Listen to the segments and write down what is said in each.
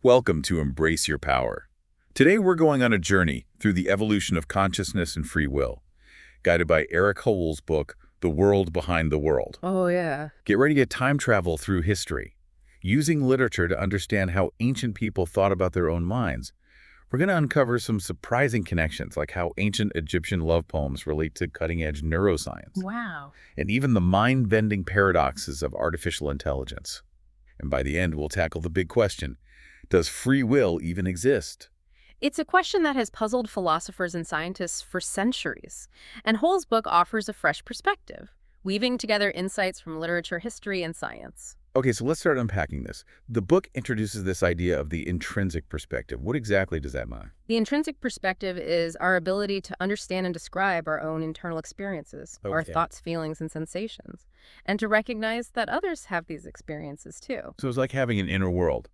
Welcome to Embrace Your Power. Today we're going on a journey through the evolution of consciousness and free will, guided by Erik Hoel's book, The World Behind the World. Oh, yeah. Get ready to time travel through history, using literature to understand how ancient people thought about their own minds. We're going to uncover some surprising connections, like how ancient Egyptian love poems relate to cutting-edge neuroscience, Wow. and even the mind-bending paradoxes of artificial intelligence. And by the end, we'll tackle the big question: does free will even exist? It's a question that has puzzled philosophers and scientists for centuries, and Hoel's book offers a fresh perspective, weaving together insights from literature, history, and science. Okay, so let's start unpacking this. The book introduces this idea of the intrinsic perspective. What exactly does that mean? The intrinsic perspective is our ability to understand and describe our own internal experiences, our Okay. thoughts, feelings, and sensations, and to recognize that others have these experiences too. So it's like having an inner world,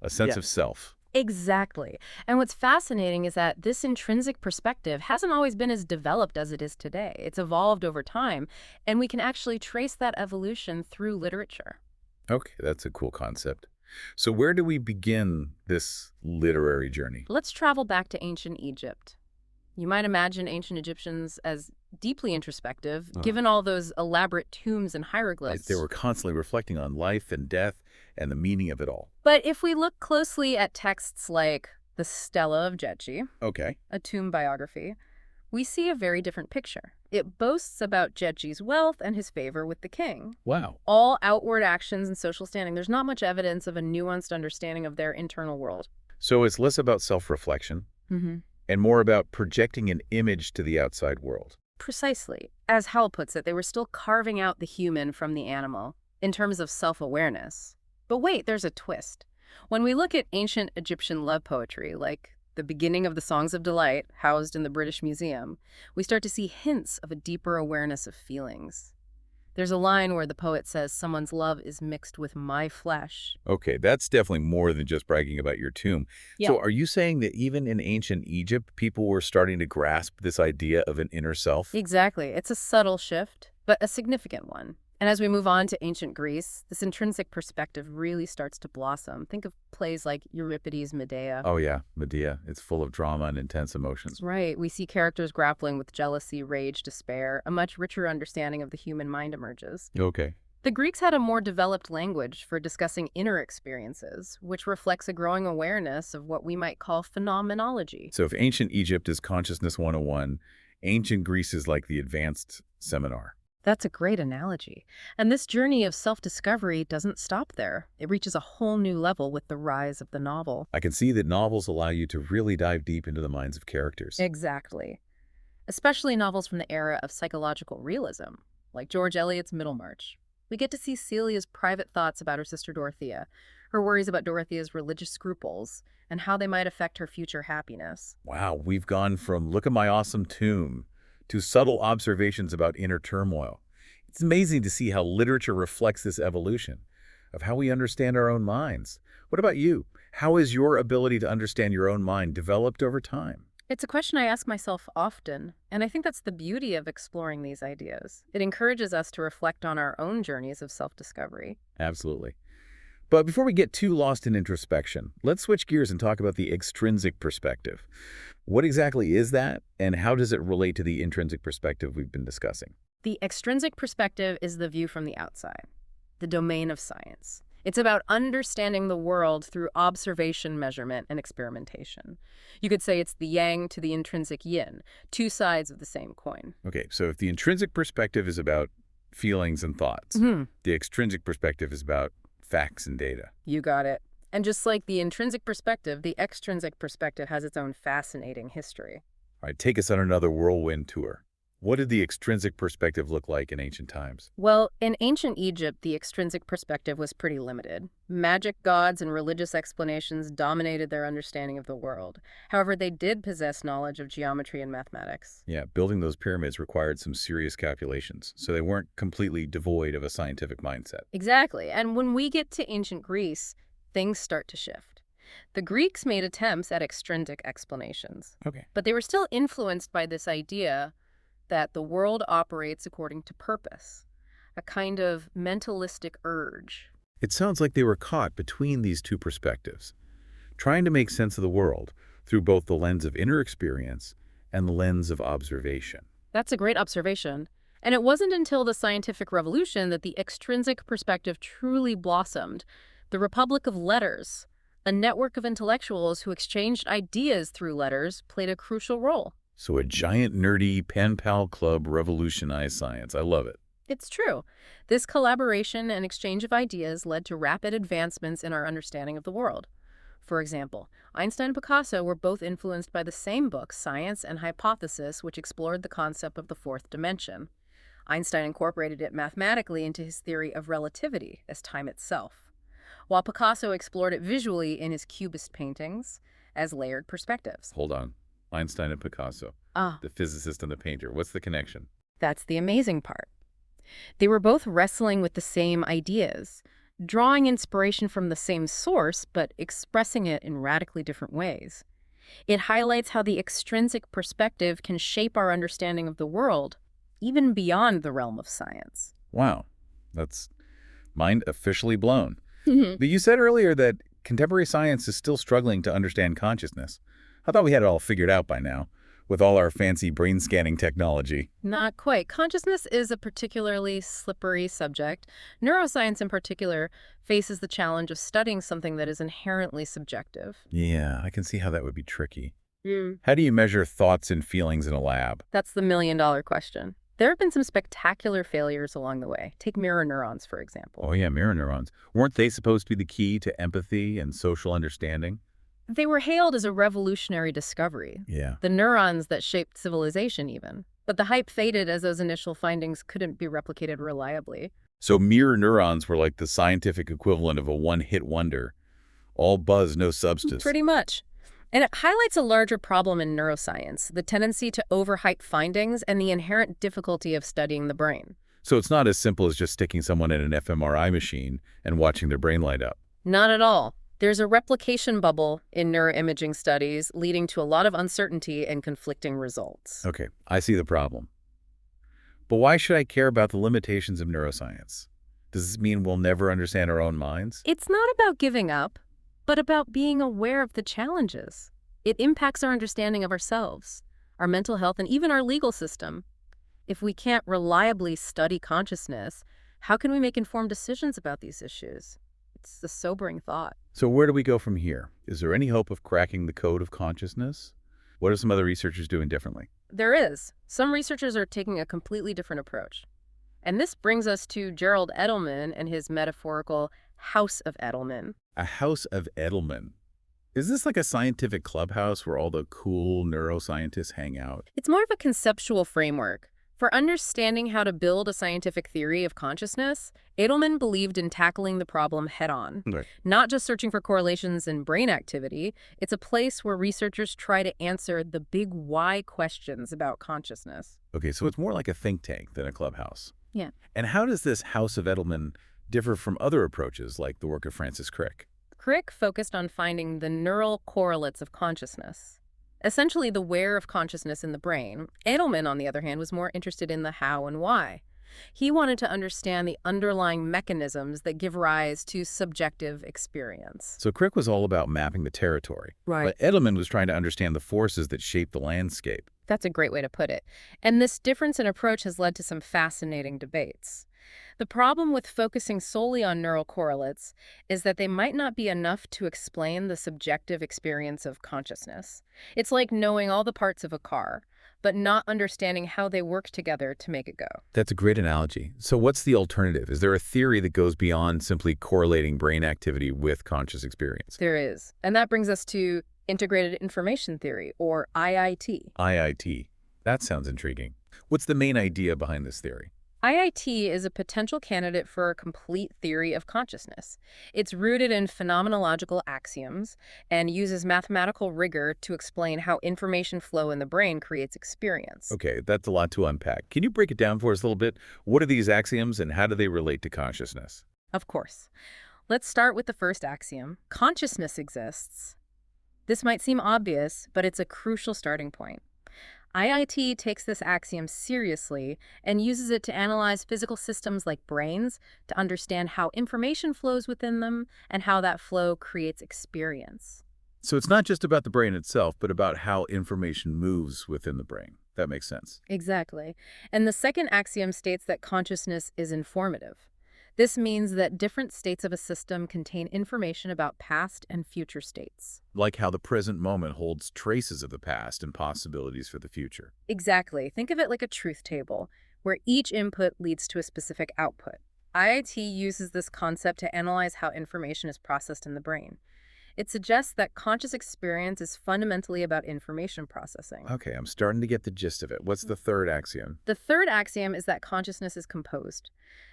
a sense Yeah. of self. Exactly. And what's fascinating is that this intrinsic perspective hasn't always been as developed as it is today. It's evolved over time, and we can actually trace that evolution through literature. Okay, that's a cool concept. So where do we begin this literary journey? Let's travel back to ancient Egypt. You might imagine ancient Egyptians as deeply introspective, given all those elaborate tombs and hieroglyphs. They were constantly reflecting on life and death and the meaning of it all. But if we look closely at texts like the Stela of Djedje, Okay. a tomb biography, we see a very different picture. It boasts about Djedje's wealth and his favor with the king. Wow. All outward actions and social standing. There's not much evidence of a nuanced understanding of their internal world. So it's less about self-reflection Mm-hmm. and more about projecting an image to the outside world. Precisely. As Hoel puts it, they were still carving out the human from the animal in terms of self-awareness. But wait, there's a twist. When we look at ancient Egyptian love poetry, like the beginning of the Songs of Delight, housed in the British Museum, we start to see hints of a deeper awareness of feelings. There's a line where the poet says, "Someone's love is mixed with my flesh." Okay, that's definitely more than just bragging about your tomb. Yeah. So are you saying that even in ancient Egypt, people were starting to grasp this idea of an inner self? Exactly. It's a subtle shift, but a significant one. And as we move on to ancient Greece, this intrinsic perspective really starts to blossom. Think of plays like Euripides' Medea. Oh yeah, Medea. It's full of drama and intense emotions. Right. We see characters grappling with jealousy, rage, despair. A much richer understanding of the human mind emerges. Okay. The Greeks had a more developed language for discussing inner experiences, which reflects a growing awareness of what we might call phenomenology. So if ancient Egypt is Consciousness 101, ancient Greece is like the advanced seminar. That's a great analogy. And this journey of self-discovery doesn't stop there. It reaches a whole new level with the rise of the novel. I can see that novels allow you to really dive deep into the minds of characters. Exactly. Especially novels from the era of psychological realism, like George Eliot's Middlemarch. We get to see Celia's private thoughts about her sister Dorothea, her worries about Dorothea's religious scruples, and how they might affect her future happiness. Wow, we've gone from "look at my awesome tomb" to subtle observations about inner turmoil. It's amazing to see how literature reflects this evolution of how we understand our own minds. What about you? How has your ability to understand your own mind developed over time? It's a question I ask myself often, and I think that's the beauty of exploring these ideas. It encourages us to reflect on our own journeys of self-discovery. Absolutely. But before we get too lost in introspection, let's switch gears and talk about the extrinsic perspective. What exactly is that, and how does it relate to the intrinsic perspective we've been discussing? The extrinsic perspective is the view from the outside, the domain of science. It's about understanding the world through observation, measurement, and experimentation. You could say it's the yang to the intrinsic yin, two sides of the same coin. Okay, so if the intrinsic perspective is about feelings and thoughts, the extrinsic perspective is about facts and data. You got it. And just like the intrinsic perspective, the extrinsic perspective has its own fascinating history. All right, take us on another whirlwind tour. What did the extrinsic perspective look like in ancient times? Well, in ancient Egypt, the extrinsic perspective was pretty limited. Magic gods and religious explanations dominated their understanding of the world. However, they did possess knowledge of geometry and mathematics. Yeah, building those pyramids required some serious calculations, so they weren't completely devoid of a scientific mindset. Exactly. And when we get to ancient Greece, things start to shift. The Greeks made attempts at extrinsic explanations, Okay. but they were still influenced by this idea that the world operates according to purpose, a kind of mentalistic urge. It sounds like they were caught between these two perspectives. trying to make sense of the world through both the lens of inner experience and the lens of observation. That's a great observation. And it wasn't until the scientific revolution that the extrinsic perspective truly blossomed. The Republic of Letters, a network of intellectuals who exchanged ideas through letters, played a crucial role. So a giant nerdy pen pal club revolutionized science. I love it. It's true. This collaboration and exchange of ideas led to rapid advancements in our understanding of the world. For example, Einstein and Picasso were both influenced by the same book, Science and Hypothesis, which explored the concept of the fourth dimension. Einstein incorporated it mathematically into his theory of relativity as time itself, while Picasso explored it visually in his Cubist paintings as layered perspectives. Hold on. Einstein and Picasso, Ah, the physicist and the painter. What's the connection? that's the amazing part. They were both wrestling with the same ideas, drawing inspiration from the same source, but expressing it in radically different ways. It highlights how the extrinsic perspective can shape our understanding of the world, even beyond the realm of science. Wow. That's mind officially blown. Mhm. But you said earlier that contemporary science is still struggling to understand consciousness. I thought we had it all figured out by now, with all our fancy brain scanning technology. Not quite. Consciousness is a particularly slippery subject. Neuroscience, in particular, faces the challenge of studying something that is inherently subjective. Yeah, I can see how that would be tricky. Mm. How do you measure thoughts and feelings in a lab? That's the million-dollar question. There have been some spectacular failures along the way. Take mirror neurons, for example. Oh yeah, mirror neurons. Weren't they supposed to be the key to empathy and social understanding? They were hailed as a revolutionary discovery, Yeah. the neurons that shaped civilization even. But the hype faded as those initial findings couldn't be replicated reliably. So mirror neurons were like the scientific equivalent of a one-hit wonder. All buzz, no substance. Pretty much. And it highlights a larger problem in neuroscience, the tendency to overhype findings and the inherent difficulty of studying the brain. So it's not as simple as just sticking someone in an fMRI machine and watching their brain light up. Not at all. There's a replication bubble in neuroimaging studies, leading to a lot of uncertainty and conflicting results. Okay, I see the problem. But why should I care about the limitations of neuroscience? Does this mean we'll never understand our own minds? It's not about giving up, but about being aware of the challenges. It impacts our understanding of ourselves, our mental health, and even our legal system. If we can't reliably study consciousness, how can we make informed decisions about these issues? It's a sobering thought. So where do we go from here? Is there any hope of cracking the code of consciousness? What are some other researchers doing differently? There is. Some researchers are taking a completely different approach. And this brings us to Gerald Edelman and his metaphorical House of Edelman. A House of Edelman. Is this like a scientific clubhouse where all the cool neuroscientists hang out? It's more of a conceptual framework. For understanding how to build a scientific theory of consciousness, Edelman believed in tackling the problem head-on. Right. Not just searching for correlations in brain activity, it's a place where researchers try to answer the big why questions about consciousness. Okay, so it's more like a think tank than a clubhouse. Yeah. And how does this House of Edelman differ from other approaches like the work of Francis Crick? Crick focused on finding the neural correlates of consciousness, essentially the where of consciousness in the brain. Edelman, on the other hand, was more interested in the how and why. He wanted to understand the underlying mechanisms that give rise to subjective experience. So Crick was all about mapping the territory. But Edelman was trying to understand the forces that shape the landscape. That's a great way to put it. And this difference in approach has led to some fascinating debates. The problem with focusing solely on neural correlates is that they might not be enough to explain the subjective experience of consciousness. It's like knowing all the parts of a car, but not understanding how they work together to make it go. That's a great analogy. So what's the alternative? Is there a theory that goes beyond simply correlating brain activity with conscious experience? There is. And that brings us to integrated information theory, or IIT. IIT. That sounds intriguing. What's the main idea behind this theory? IIT is a potential candidate for a complete theory of consciousness. It's rooted in phenomenological axioms and uses mathematical rigor to explain how information flow in the brain creates experience. Okay, that's a lot to unpack. Can you break it down for us a little bit? What are these axioms and how do they relate to consciousness? Of course. Let's start with the first axiom. Consciousness exists. This might seem obvious, but it's a crucial starting point. IIT takes this axiom seriously and uses it to analyze physical systems like brains to understand how information flows within them and how that flow creates experience. So it's not just about the brain itself, but about how information moves within the brain. That makes sense. Exactly. And the second axiom states that consciousness is informative. This means that different states of a system contain information about past and future states. Like how the present moment holds traces of the past and possibilities for the future. Exactly. Think of it like a truth table, where each input leads to a specific output. IIT uses this concept to analyze how information is processed in the brain. It suggests that conscious experience is fundamentally about information processing. Okay, I'm starting to get the gist of it. What's the third axiom? The third axiom is that consciousness is composed.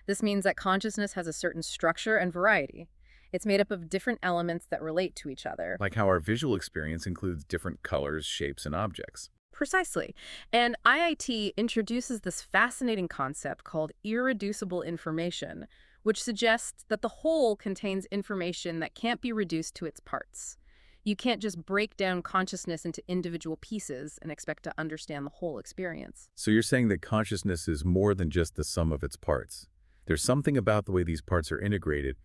This means that consciousness has a certain structure and variety. It's made up of different elements that relate to each other. Like how our visual experience includes different colors, shapes, and objects. Precisely. And IIT introduces this fascinating concept called irreducible information, which suggests that the whole contains information that can't be reduced to its parts. You can't just break down consciousness into individual pieces and expect to understand the whole experience. So you're saying that consciousness is more than just the sum of its parts. There's something about the way these parts are integrated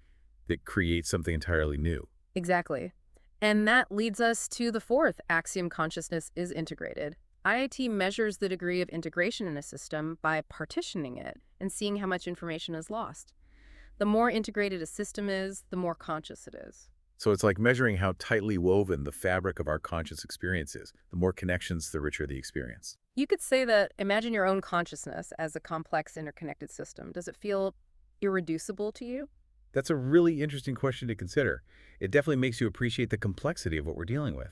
that creates something entirely new. Exactly. And that leads us to the fourth axiom: consciousness is integrated. IIT measures the degree of integration in a system by partitioning it and seeing how much information is lost. The more integrated a system is, the more conscious it is. So it's like measuring how tightly woven the fabric of our conscious experience is. The more connections, the richer the experience. You could say that imagine your own consciousness as a complex interconnected system. Does it feel irreducible to you? That's a really interesting question to consider. It definitely makes you appreciate the complexity of what we're dealing with.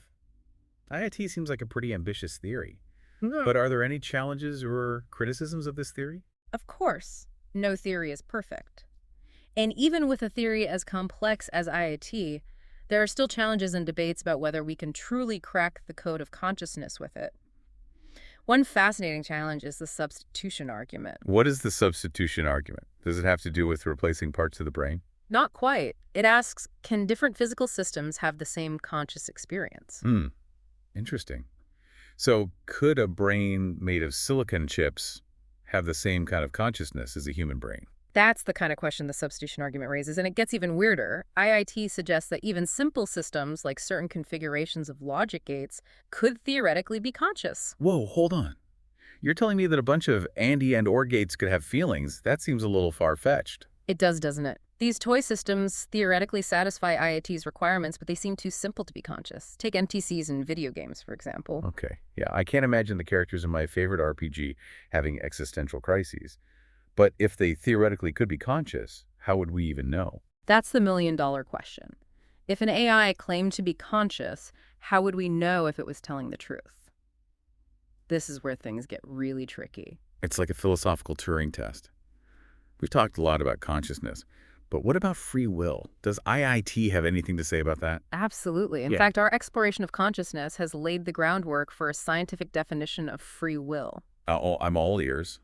IIT seems like a pretty ambitious theory. But are there any challenges or criticisms of this theory? Of course, no theory is perfect. And even with a theory as complex as IIT, there are still challenges and debates about whether we can truly crack the code of consciousness with it. One fascinating challenge is the substitution argument. What is the substitution argument? Does it have to do with replacing parts of the brain? Not quite. It asks, can different physical systems have the same conscious experience? Interesting. So could a brain made of silicon chips have the same kind of consciousness as a human brain? That's the kind of question the substitution argument raises, and it gets even weirder. IIT suggests that even simple systems, like certain configurations of logic gates, could theoretically be conscious. Whoa, hold on. You're telling me that a bunch of AND and OR gates could have feelings? That seems a little far-fetched. It does, doesn't it? These toy systems theoretically satisfy IIT's requirements, but they seem too simple to be conscious. Take NPCs in video games, for example. Okay, yeah, I can't imagine the characters in my favorite RPG having existential crises. But if they theoretically could be conscious, how would we even know? That's the million-dollar question. If an AI claimed to be conscious, how would we know if it was telling the truth? This is where things get really tricky. It's like a philosophical Turing test. We've talked a lot about consciousness, but what about free will? Does IIT have anything to say about that? Absolutely. In Yeah. fact, our exploration of consciousness has laid the groundwork for a scientific definition of free will. I'm all ears.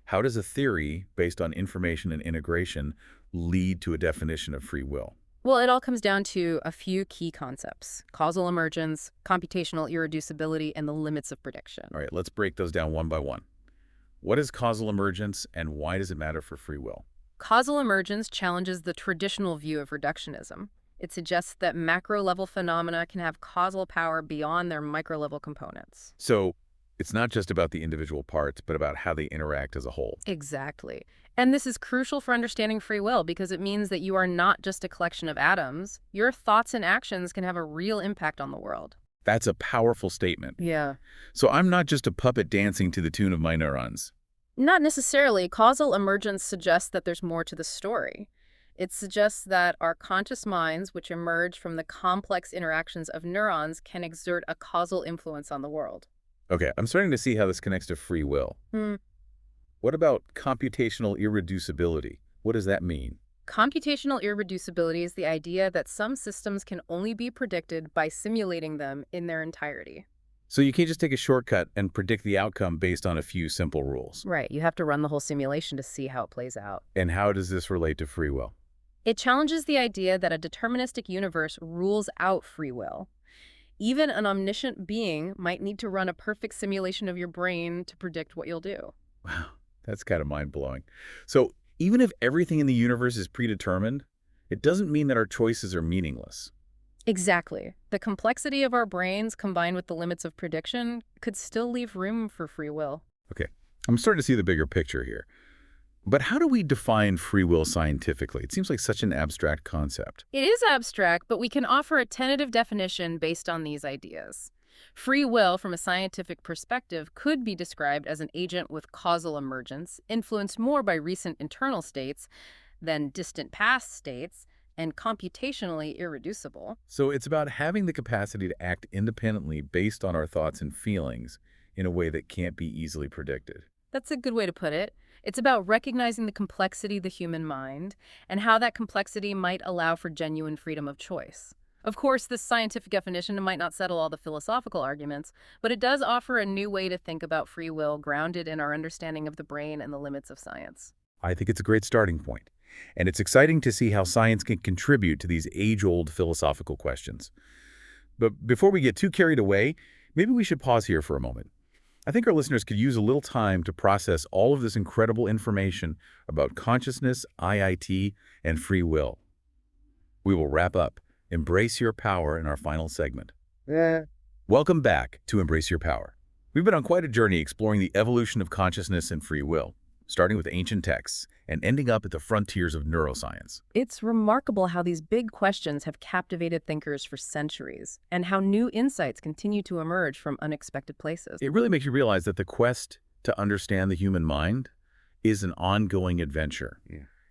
How does a theory based on information and integration lead to a definition of free will? Well, it all comes down to a few key concepts: causal emergence, computational irreducibility, and the limits of prediction. All right, let's break those down one by one. What is causal emergence and why does it matter for free will? Causal emergence challenges the traditional view of reductionism. It suggests that macro-level phenomena can have causal power beyond their micro-level components. So it's not just about the individual parts, but about how they interact as a whole. Exactly. And this is crucial for understanding free will because it means that you are not just a collection of atoms. Your thoughts and actions can have a real impact on the world. That's a powerful statement. Yeah. So I'm not just a puppet dancing to the tune of my neurons. Not necessarily. Causal emergence suggests that there's more to the story. It suggests that our conscious minds, which emerge from the complex interactions of neurons, can exert a causal influence on the world. Okay, I'm starting to see how this connects to free will. What about computational irreducibility? What does that mean? Computational irreducibility is the idea that some systems can only be predicted by simulating them in their entirety. So you can't just take a shortcut and predict the outcome based on a few simple rules. Right, you have to run the whole simulation to see how it plays out. And how does this relate to free will? It challenges the idea that a deterministic universe rules out free will. Even an omniscient being might need to run a perfect simulation of your brain to predict what you'll do. Wow, that's kind of mind-blowing. So even if everything in the universe is predetermined, it doesn't mean that our choices are meaningless. Exactly. The complexity of our brains combined with the limits of prediction could still leave room for free will. Okay, I'm starting to see the bigger picture here. But how do we define free will scientifically? It seems like such an abstract concept. It is abstract, but we can offer a tentative definition based on these ideas. Free will, from a scientific perspective, could be described as an agent with causal emergence, influenced more by recent internal states than distant past states, and computationally irreducible. So it's about having the capacity to act independently based on our thoughts and feelings in a way that can't be easily predicted. That's a good way to put it. It's about recognizing the complexity of the human mind and how that complexity might allow for genuine freedom of choice. Of course, this scientific definition might not settle all the philosophical arguments, but it does offer a new way to think about free will grounded in our understanding of the brain and the limits of science. I think it's a great starting point. And it's exciting to see how science can contribute to these age-old philosophical questions. But before we get too carried away, maybe we should pause here for a moment. I think our listeners could use a little time to process all of this incredible information about consciousness, IIT, and free will. We will wrap up Embrace Your Power in our final segment. Welcome back to Embrace Your Power. We've been on quite a journey exploring the evolution of consciousness and free will, starting with ancient texts and ending up at the frontiers of neuroscience. It's remarkable how these big questions have captivated thinkers for centuries, and how new insights continue to emerge from unexpected places. It really makes you realize that the quest to understand the human mind is an ongoing adventure.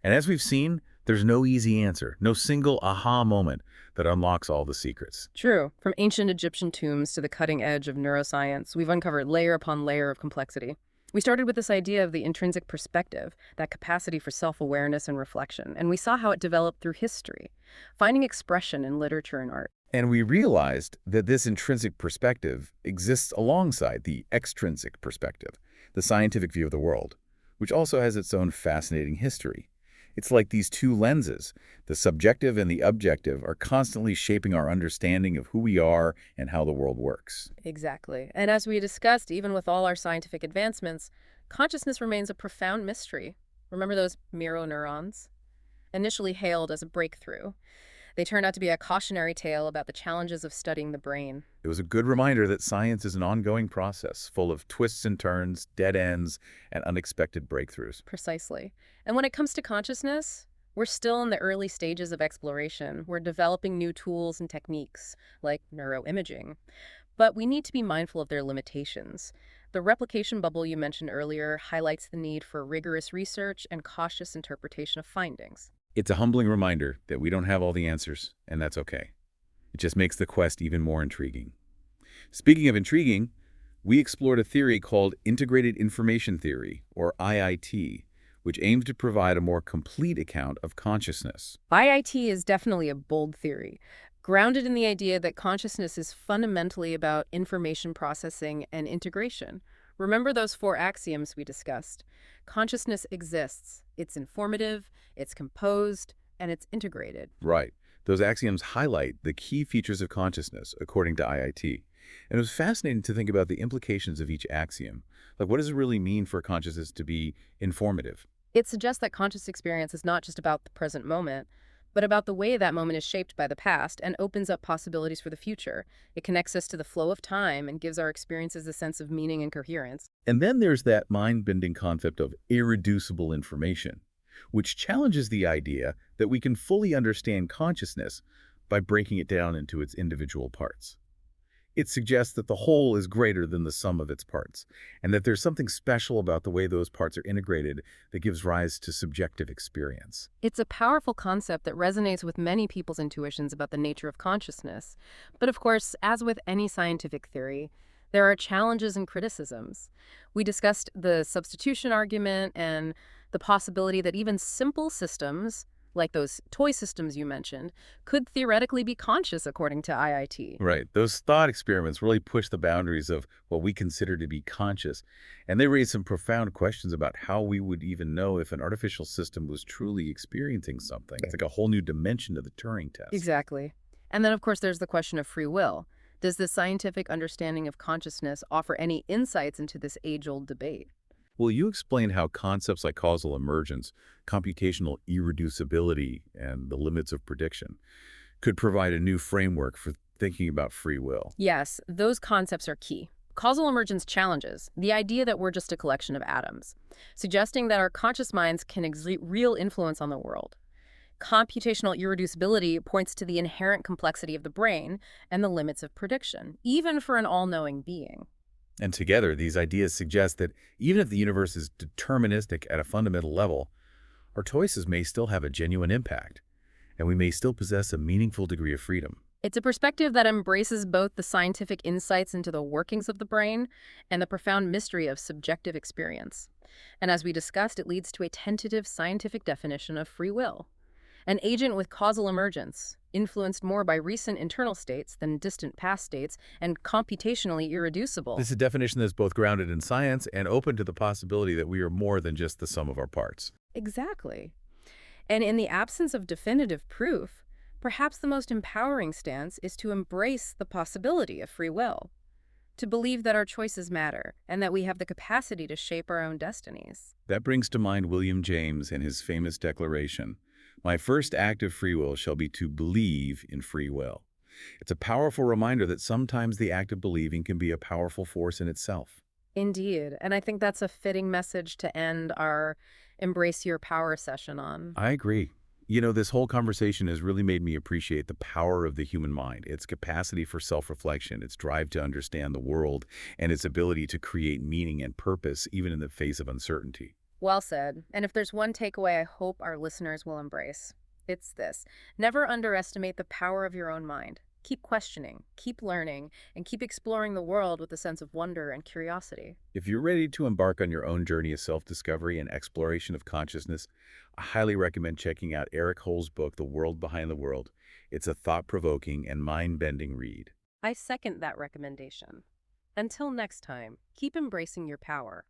And as we've seen, there's no easy answer, no single aha moment that unlocks all the secrets. True. From ancient Egyptian tombs to the cutting edge of neuroscience, we've uncovered layer upon layer of complexity. We started with this idea of the intrinsic perspective, that capacity for self-awareness and reflection, and we saw how it developed through history, finding expression in literature and art. And we realized that this intrinsic perspective exists alongside the extrinsic perspective, the scientific view of the world, which also has its own fascinating history. It's like these two lenses, the subjective and the objective, are constantly shaping our understanding of who we are and how the world works. Exactly. And as we discussed, even with all our scientific advancements, consciousness remains a profound mystery. Remember those mirror neurons? Initially hailed as a breakthrough, they turned out to be a cautionary tale about the challenges of studying the brain. It was a good reminder that science is an ongoing process, full of twists and turns, dead ends, and unexpected breakthroughs. Precisely. And when it comes to consciousness, we're still in the early stages of exploration. We're developing new tools and techniques, like neuroimaging. But we need to be mindful of their limitations. The replication bubble you mentioned earlier highlights the need for rigorous research and cautious interpretation of findings. It's a humbling reminder that we don't have all the answers, and that's okay. It just makes the quest even more intriguing. Speaking of intriguing, we explored a theory called Integrated Information Theory, or IIT, which aims to provide a more complete account of consciousness. IIT is definitely a bold theory, grounded in the idea that consciousness is fundamentally about information processing and integration. Remember those 4 axioms we discussed? Consciousness exists. It's informative, it's composed, and it's integrated. Right. Those axioms highlight the key features of consciousness, according to IIT. And it was fascinating to think about the implications of each axiom. Like, what does it really mean for consciousness to be informative? It suggests that conscious experience is not just about the present moment, but about the way that moment is shaped by the past and opens up possibilities for the future. It connects us to the flow of time and gives our experiences a sense of meaning and coherence. And then there's that mind-bending concept of irreducible information, which challenges the idea that we can fully understand consciousness by breaking it down into its individual parts. It suggests that the whole is greater than the sum of its parts, and that there's something special about the way those parts are integrated that gives rise to subjective experience. It's a powerful concept that resonates with many people's intuitions about the nature of consciousness. But of course, as with any scientific theory, there are challenges and criticisms. We discussed the substitution argument and the possibility that even simple systems, like those toy systems you mentioned, could theoretically be conscious according to IIT. Right. Those thought experiments really push the boundaries of what we consider to be conscious, and they raise some profound questions about how we would even know if an artificial system was truly experiencing something. It's like a whole new dimension to the Turing test. Exactly. And then, of course, there's the question of free will. Does the scientific understanding of consciousness offer any insights into this age-old debate? Will you explain how concepts like causal emergence, computational irreducibility, and the limits of prediction could provide a new framework for thinking about free will. Yes, those concepts are key. Causal emergence challenges the idea that we're just a collection of atoms, suggesting that our conscious minds can exert real influence on the world. Computational irreducibility points to the inherent complexity of the brain and the limits of prediction, even for an all-knowing being. And together, these ideas suggest that even if the universe is deterministic at a fundamental level, our choices may still have a genuine impact, and we may still possess a meaningful degree of freedom. It's a perspective that embraces both the scientific insights into the workings of the brain and the profound mystery of subjective experience. And as we discussed, it leads to a tentative scientific definition of free will. An agent with causal emergence, influenced more by recent internal states than distant past states, and computationally irreducible. This is a definition that's both grounded in science and open to the possibility that we are more than just the sum of our parts. Exactly. And in the absence of definitive proof, perhaps the most empowering stance is to embrace the possibility of free will, to believe that our choices matter and that we have the capacity to shape our own destinies. That brings to mind William James and his famous declaration, "My first act of free will shall be to believe in free will." It's a powerful reminder that sometimes the act of believing can be a powerful force in itself. Indeed, and I think that's a fitting message to end our Embrace Your Power session on. I agree. This whole conversation has really made me appreciate the power of the human mind, its capacity for self-reflection, its drive to understand the world, and its ability to create meaning and purpose even in the face of uncertainty. Well said. And if there's one takeaway I hope our listeners will embrace, it's this. Never underestimate the power of your own mind. Keep questioning, keep learning, and keep exploring the world with a sense of wonder and curiosity. If you're ready to embark on your own journey of self-discovery and exploration of consciousness, I highly recommend checking out Erik Hoel's book, The World Behind the World. It's a thought-provoking and mind-bending read. I second that recommendation. Until next time, keep embracing your power.